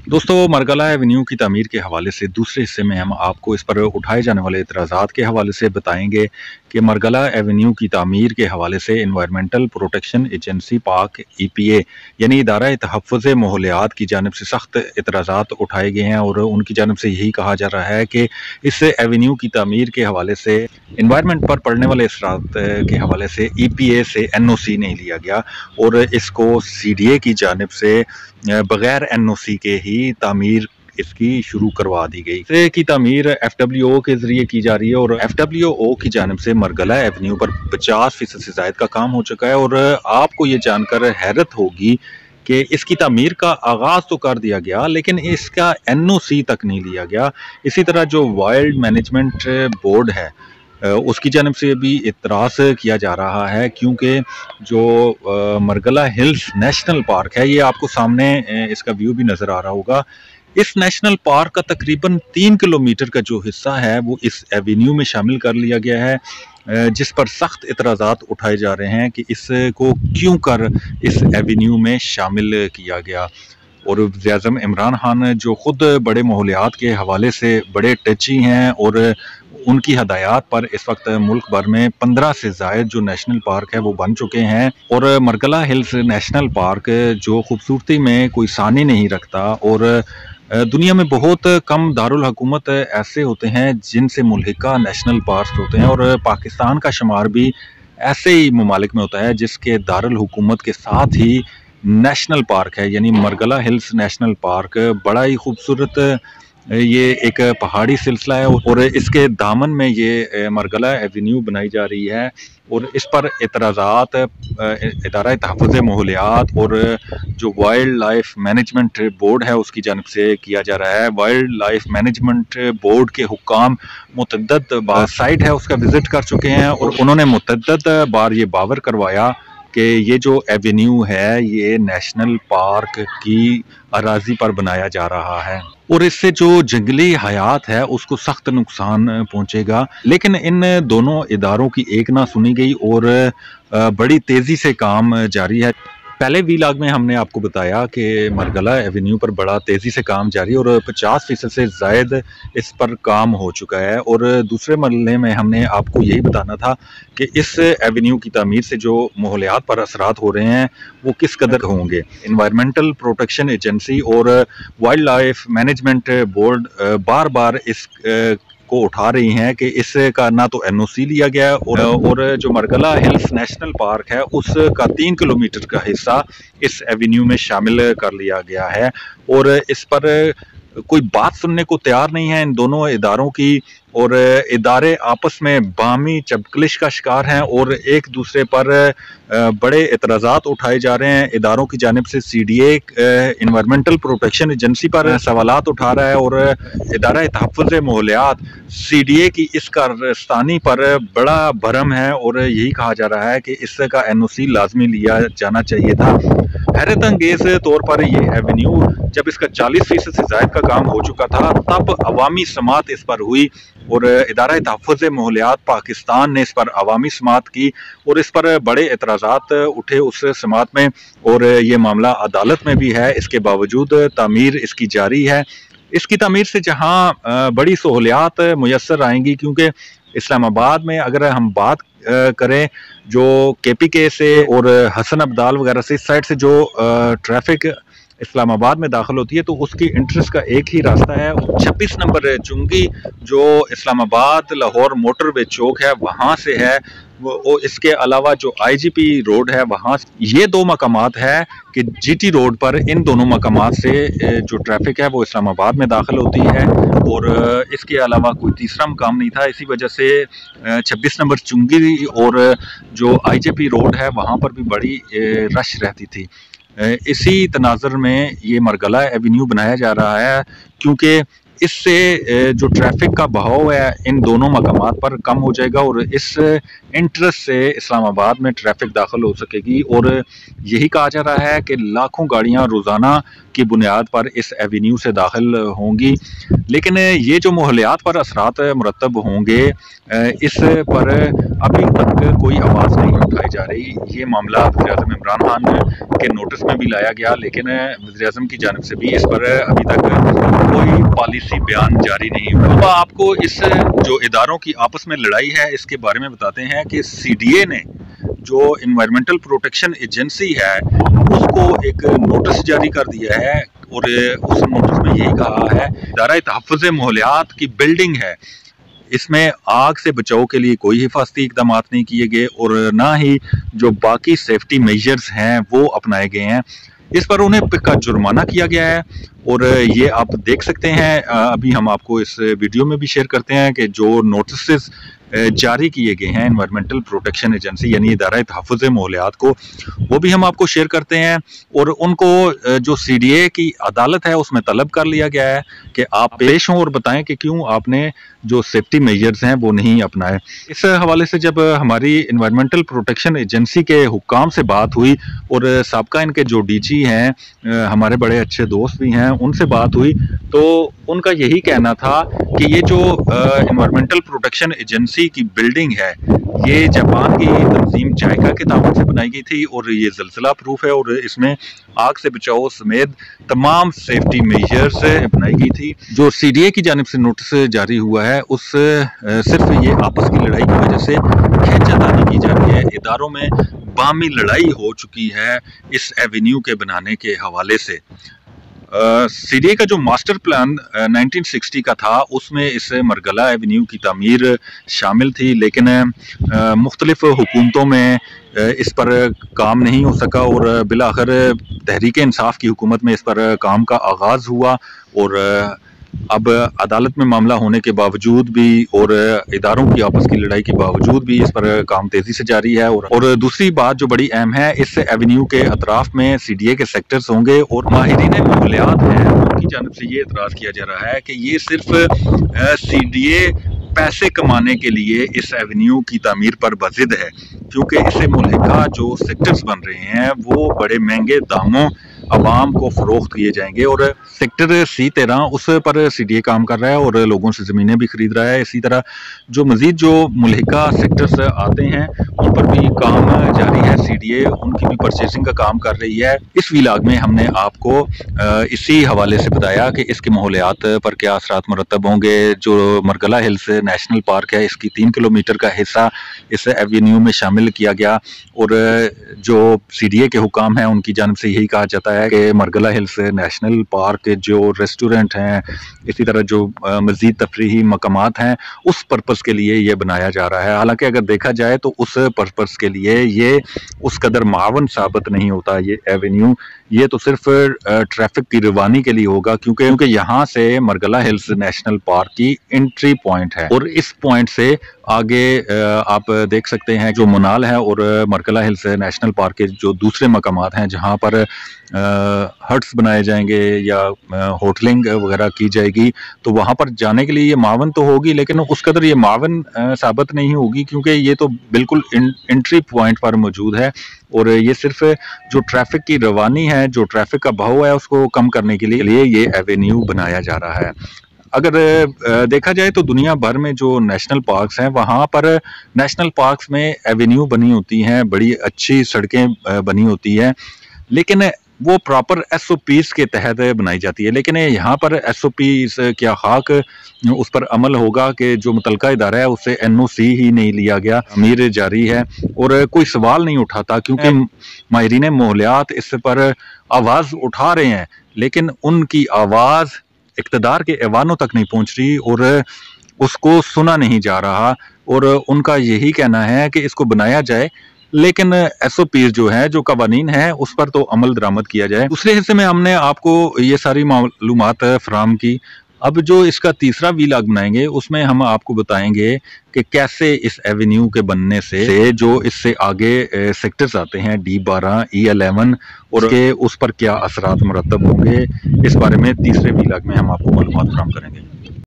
दोस्तों, मरगला एवेन्यू की तामीर के हवाले से दूसरे हिस्से में हम आपको इस पर उठाए जाने वाले इतराज़ात के हवाले से बताएंगे कि मरगला एवेन्यू की तामीर के हवाले से एनवायरमेंटल प्रोटेक्शन एजेंसी पाक EPA यानी इदारा तहफ़्फ़ुज़ माहौलियात की जानिब से सख्त इतराज़ात उठाए गए हैं और उनकी जानिब से यही कहा जा रहा है कि इस एवेन्यू की तामीर के हवाले से इन्वायरमेंट पर पड़ने वाले असरात के हवाले से EPA से NOC नहीं लिया गया और इसको CDA की जानिब से बगैर NOC के ही तामीर इसकी शुरू करवा दी गई। इस की तामीर FWO के जरिए की जा रही है और FWO की जानिब से मरगला एवेन्यू पर 50% से ज़ायद का काम हो चुका है। और आपको ये जानकर हैरत होगी कि इसकी तामीर का आगाज़ तो कर दिया गया लेकिन इसका NOC तक नहीं लिया गया। इसी तरह जो वाइल्ड मैनेजमेंट बोर्ड है उसकी जानिब से भी इतराज़ किया जा रहा है, क्योंकि जो मरगला हिल्स नेशनल पार्क है, ये आपको सामने इसका व्यू भी नज़र आ रहा होगा। इस नेशनल पार्क का तकरीबन 3 किलोमीटर का जो हिस्सा है वो इस एवेन्यू में शामिल कर लिया गया है, जिस पर सख्त इतराज़ात उठाए जा रहे हैं कि इसको क्यों कर इस एवेन्यू में शामिल किया गया। और वज़ीर-ए-आज़म इमरान खान जो ख़ुद बड़े माहौलियात के हवाले से बड़े टची हैं और उनकी हदायत पर इस वक्त मुल्क भर में 15 से ज़ायद जो नेशनल पार्क है वो बन चुके हैं। और मरगला हिल्स नेशनल पार्क जो खूबसूरती में कोई सानी नहीं रखता और दुनिया में बहुत कम दारुल हुकूमत ऐसे होते हैं जिनसे मुल्हिका नेशनल पार्क होते हैं और पाकिस्तान का शुमार भी ऐसे ही ममालिक में होता है जिसके दारुल हुकूमत के साथ ही नेशनल पार्क है, यानी मरगला हिल्स नेशनल पार्क बड़ा ही खूबसूरत ये एक पहाड़ी सिलसिला है और इसके दामन में ये मरगला एवेन्यू बनाई जा रही है। और इस पर इतराज़ात इदारा तहफ़्फ़ुज़ माहौलियात और जो वाइल्ड लाइफ मैनेजमेंट बोर्ड है उसकी जानिब से किया जा रहा है। वाइल्ड लाइफ मैनेजमेंट बोर्ड के हुक्काम मुतअद्दिद बार साइट है उसका विज़िट कर चुके हैं और उन्होंने मुतअद्दिद बार ये बावर करवाया कि ये जो एवेन्यू है ये नेशनल पार्क की अराजी पर बनाया जा रहा है और इससे जो जंगली हयात है उसको सख्त नुकसान पहुंचेगा। लेकिन इन दोनों इदारों की एक ना सुनी गई और बड़ी तेज़ी से काम जारी है। पहले वीलॉग में हमने आपको बताया कि मरगला एवेन्यू पर बड़ा तेज़ी से काम जारी है और 50% से ज़ायद इस पर काम हो चुका है। और दूसरे मरहले में हमने आपको यही बताना था कि इस एवेन्यू की तामीर से जो माहौलियात पर असरात हो रहे हैं वो किस कदर होंगे। इन्वायरमेंटल प्रोटेक्शन एजेंसी और वाइल्ड लाइफ मैनेजमेंट बोर्ड बार बार इस को उठा रही हैं कि इसका ना तो NOC लिया गया है और जो मरगला हिल्स नेशनल पार्क है उसका 3 किलोमीटर का हिस्सा इस एवेन्यू में शामिल कर लिया गया है और इस पर कोई बात सुनने को तैयार नहीं है इन दोनों इदारों की। और इदारे आपस में बामी चपकलिश का शिकार हैं और एक दूसरे पर बड़े इतराज़ात उठाए जा रहे हैं। इदारों की जानिब से CDA इन्वायरमेंटल प्रोटेक्शन एजेंसी पर सवालात उठा रहा है और इदारा तहफ़्फ़ुज़ माहौलियात CDA की इस कारस्तानी पर बड़ा भरम है और यही कहा जा रहा है कि इसका NOC लाजमी लिया जाना चाहिए था। हैरत अंगेज़ तौर पर यह एवेन्यू जब इसका 40% से ज़ायद का काम हो चुका था तब अवामी समात इस पर हुई और इदारा तहफ़्फ़ुज़ माहौलियात पाकिस्तान ने इस पर अवामी समात की और इस पर बड़े एतराज़ात उठे उस समात में और ये मामला अदालत में भी है। इसके बावजूद तामीर इसकी जारी है। इसकी तामीर से जहाँ बड़ी सहूलियात मुयस्सर आएंगी, क्योंकि इस्लामाबाद में अगर हम बात करें जो KPK से और हसन अब्दाल वगैरह से इस साइड से जो ट्रैफिक इस्लामाबाद में दाखिल होती है तो उसकी इंटरेस्ट का एक ही रास्ता है। 26 नंबर चुंगी जो इस्लामाबाद लाहौर मोटरवे चौक है वहाँ से है, वो इसके अलावा जो IGP रोड है वहाँ ये दो मकामात है कि GT रोड पर इन दोनों मकामात से जो ट्रैफिक है वो इस्लामाबाद में दाखिल होती है और इसके अलावा कोई तीसरा मकाम नहीं था। इसी वजह से 26 नंबर चुंगी और जो IGP रोड है वहाँ पर भी बड़ी रश रहती थी। इसी तनाज़र में ये मरगला एवेन्यू बनाया जा रहा है क्योंकि इससे जो ट्रैफिक का बहाव है इन दोनों मकामात पर कम हो जाएगा और इस इंटरेस्ट से इस्लामाबाद में ट्रैफिक दाखिल हो सकेगी। और यही कहा जा रहा है कि लाखों गाड़ियां रोज़ाना की बुनियाद पर इस एवेन्यू से दाखिल होंगी। लेकिन ये जो मोहल्लात पर असरात मुरतब होंगे, इस पर अभी तक कोई आवाज़ नहीं उठाई जा रही। ये मामला वज़ीर-ए-आज़म इमरान खान के नोटिस में भी लाया गया, लेकिन वज़ीर-ए-आज़म की जानिब से भी इस पर अभी तक कोई पॉलिसी बयान जारी नहीं हुआ। तो आपको इस जो इदारों की आपस में लड़ाई है इसके बारे में बताते हैं कि CDA ने जो इन्वायरमेंटल प्रोटेक्शन एजेंसी है उसको एक नोटिस जारी कर दिया है और उस नोटिस में यही कहा है इदारा तहफ़्फ़ुज़ मोहल्लात की बिल्डिंग है, इसमें आग से बचाव के लिए कोई हिफाजती इकदाम नहीं किए गए और ना ही जो बाकी सेफ्टी मेजर्स हैं वो अपनाए गए हैं। इस पर उन्हें का जुर्माना किया गया है और ये आप देख सकते हैं। अभी हम आपको इस वीडियो में भी शेयर करते हैं कि जो नोटिस जारी किए गए हैं एनवायरमेंटल प्रोटेक्शन एजेंसी यानी इदारा तहफ़्फ़ुज़ मोहल्लात को, वो भी हम आपको शेयर करते हैं। और उनको जो CDA की अदालत है उसमें तलब कर लिया गया है कि आप पेश हों और बताएं कि क्यों आपने जो सेफ्टी मेजर्स हैं वो नहीं अपनाए। इस हवाले से जब हमारी इन्वायरमेंटल प्रोटेक्शन एजेंसी के हुक्काम से बात हुई और साबका इनके जो DG हैं, हमारे बड़े अच्छे दोस्त भी हैं, उनसे बात हुई तो उनका यही कहना था कि ये जो इन्वायरमेंटल प्रोटेक्शन एजेंसी की बिल्डिंग है ये जापान की तंजीम जायका के ताउन से बनाई गई थी और ये ज़िलज़िला प्रूफ है और इसमें आग से बचाव समेत तमाम सेफ्टी मेजर्स बनाई गई थी। जो CDA की जानिब से नोटिस जारी हुआ है उस सिर्फ ये आपस की लड़ाई की वजह से खींचातानी की जा रही है। इदारों में बामी लड़ाई हो चुकी है इस एवेन्यू के बनाने के हवाले से। CDA का जो मास्टर प्लान 1960 का था उसमें इस मरगला एवेन्यू की तामीर शामिल थी, लेकिन मुख्तलिफ हुकूमतों में इस पर काम नहीं हो सका और बिलाखिर तहरीक इंसाफ की हुकूमत में इस पर काम का आगाज़ हुआ और अब अदालत में मामला होने के बावजूद भी और इदारों की आपस की लड़ाई के बावजूद भी इस पर काम तेजी से जारी है। और दूसरी बात जो बड़ी अहम है, इस एवेन्यू के अतराफ में CDA के सेक्टर्स होंगे और माहिरीन मोहल्लात हैं उनकी जानिब से ये एतराज़ किया जा रहा है कि ये सिर्फ CDA पैसे कमाने के लिए इस एवेन्यू की तामीर पर बज़िद है, क्योंकि इससे मुल्हिका जो सेक्टर्स बन रहे हैं वो बड़े महंगे दामों आवाम को फरोख्त किए जाएंगे और सेक्टर C13 उस पर CDA काम कर रहा है और लोगों से ज़मीनें भी खरीद रहा है। इसी तरह जो मज़ीद जो मुल्हिका सेक्टर्स आते हैं उन पर भी काम जारी है। CDA उनकी भी परचेसिंग का काम कर रही है। इस व्लॉग में हमने आपको इसी हवाले से बताया कि इसके माहौलियात पर क्या असरात मुरतब होंगे। जो मरगला हिल्स नेशनल पार्क है इसकी 3 किलोमीटर का हिस्सा इस एवेन्यू में शामिल किया गया और जो CDA के हुकाम हैं उनकी जानिब से यही कहा जाता है कि मरगला हिल्स नेशनल पार्क के जो रेस्टोरेंट हैं, इसी तरह जो मज़ीद तफरीही मकामात हैं, उस पर्पज़ के लिए ये बनाया जा रहा है। हालांकि अगर देखा जाए तो उस पर्पज़ के लिए ये उस कदर मावन साबित नहीं होता ये एवेन्यू। ये तो सिर्फ ट्रैफिक की रवानी के लिए होगा, क्योंकि यहाँ से मरगला हिल्स नेशनल पार्क की एंट्री पॉइंट है और इस पॉइंट से आगे आप देख सकते हैं जो मुनाल है और मरगला हिल्स नेशनल पार्क के जो दूसरे मकामात हैं जहाँ पर हट्स बनाए जाएंगे या होटलिंग वगैरह की जाएगी, तो वहाँ पर जाने के लिए ये मावन तो होगी, लेकिन उस कदर ये मावन साबित नहीं होगी क्योंकि ये तो बिल्कुल एंट्री पॉइंट पर मौजूद है और ये सिर्फ जो ट्रैफिक की रवानी है, जो ट्रैफिक का बहाव है उसको कम करने के लिए ये एवेन्यू बनाया जा रहा है। अगर देखा जाए तो दुनिया भर में जो नेशनल पार्क्स हैं वहाँ पर नेशनल पार्क्स में एवेन्यू बनी होती हैं, बड़ी अच्छी सड़कें बनी होती हैं, लेकिन वो प्रॉपर SOPs के तहत बनाई जाती है। लेकिन यहाँ पर SOPs क्या खाक उस पर अमल होगा कि जो मुतलका इदारा है उससे NOC ही नहीं लिया गया, अमीर जारी है और कोई सवाल नहीं उठाता क्योंकि माहिरीन मोहल्लात इस पर आवाज़ उठा रहे हैं, लेकिन उनकी आवाज़ इक़्तिदार के ऐवानों तक नहीं पहुँच रही और उसको सुना नहीं जा रहा और उनका यही कहना है कि इसको बनाया जाए, लेकिन SOPs जो है, जो कवानीन है, उस पर तो अमल दरामद किया जाए। दूसरे हिस्से में हमने आपको ये सारी मालूमात फराहम की अब जो इसका तीसरा वीलॉग बनाएंगे उसमें हम आपको बताएंगे कि कैसे इस एवेन्यू के बनने से जो इससे आगे सेक्टर्स आते हैं D12, E11 और के उस पर क्या असरात मुरतब होंगे, इस बारे में तीसरे वीलॉग में हम आपको मालूमात फराहम करेंगे।